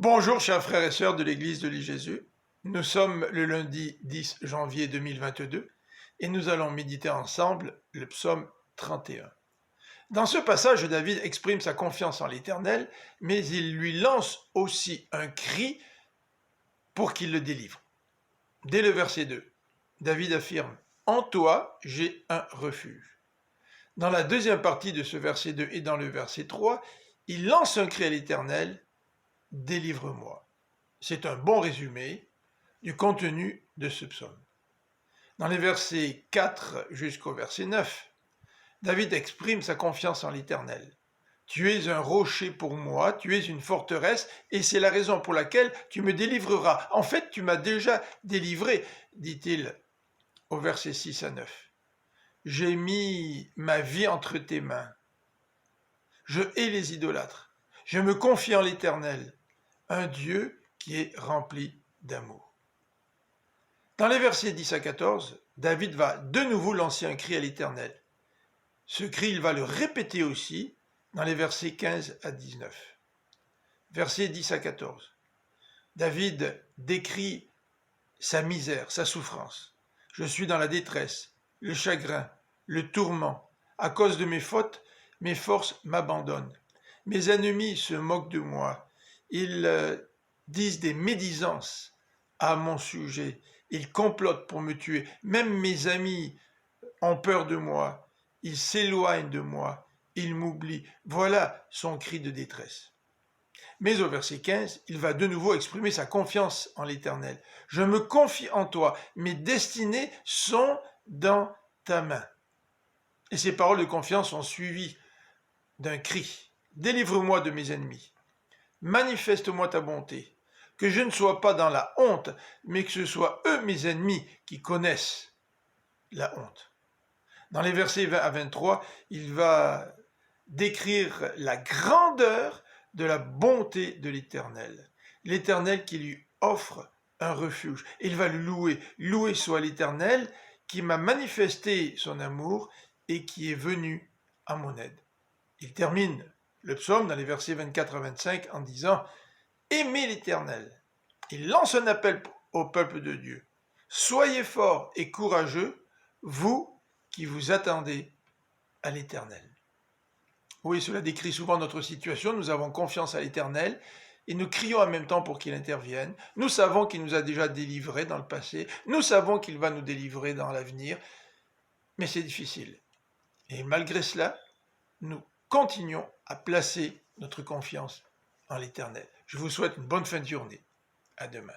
Bonjour chers frères et sœurs de l'église de l'I-Jésus. Nous sommes le lundi 10 janvier 2022 et nous allons méditer ensemble le psaume 31. Dans ce passage, David exprime sa confiance en l'Éternel, mais il lui lance aussi un cri pour qu'il le délivre. Dès le verset 2, David affirme « En toi, j'ai un refuge ». Dans la deuxième partie de ce verset 2 et dans le verset 3, il lance un cri à l'Éternel « Délivre-moi ». C'est un bon résumé du contenu de ce psaume. Dans les versets 4 jusqu'au verset 9, David exprime sa confiance en l'Éternel. « Tu es un rocher pour moi, tu es une forteresse, et c'est la raison pour laquelle tu me délivreras. En fait, tu m'as déjà délivré, dit-il au verset 6 à 9. J'ai mis ma vie entre tes mains. Je hais les idolâtres. Je me confie en l'Éternel, un Dieu qui est rempli d'amour. » Dans les versets 10 à 14, David va de nouveau lancer un cri à l'Éternel. Ce cri, il va le répéter aussi dans les versets 15 à 19. Versets 10 à 14. David décrit sa misère, sa souffrance. « Je suis dans la détresse, le chagrin, le tourment. À cause de mes fautes, mes forces m'abandonnent. Mes ennemis se moquent de moi. Ils disent des médisances à mon sujet. Ils complotent pour me tuer. Même mes amis ont peur de moi. Ils s'éloignent de moi. Ils m'oublient. » Voilà son cri de détresse. Mais au verset 15, il va de nouveau exprimer sa confiance en l'Éternel. « Je me confie en toi. Mes destinées sont dans ta main. » Et ces paroles de confiance sont suivies d'un cri. « Délivre-moi de mes ennemis. Manifeste-moi ta bonté. Que je ne sois pas dans la honte, mais que ce soit eux, mes ennemis, qui connaissent la honte. » Dans les versets 20 à 23, il va décrire la grandeur de la bonté de l'Éternel. L'Éternel qui lui offre un refuge. Il va le louer. Loué soit l'Éternel qui m'a manifesté son amour et qui est venu à mon aide. Il termine le psaume dans les versets 24 à 25 en disant « Aimez l'Éternel ». Il lance un appel au peuple de Dieu. « Soyez forts et courageux, vous qui vous attendez à l'Éternel. » Oui, cela décrit souvent notre situation. Nous avons confiance à l'Éternel et nous crions en même temps pour qu'il intervienne. Nous savons qu'il nous a déjà délivrés dans le passé. Nous savons qu'il va nous délivrer dans l'avenir. Mais c'est difficile. Et malgré cela, nous continuons à placer notre confiance en l'Éternel. Je vous souhaite une bonne fin de journée. À demain.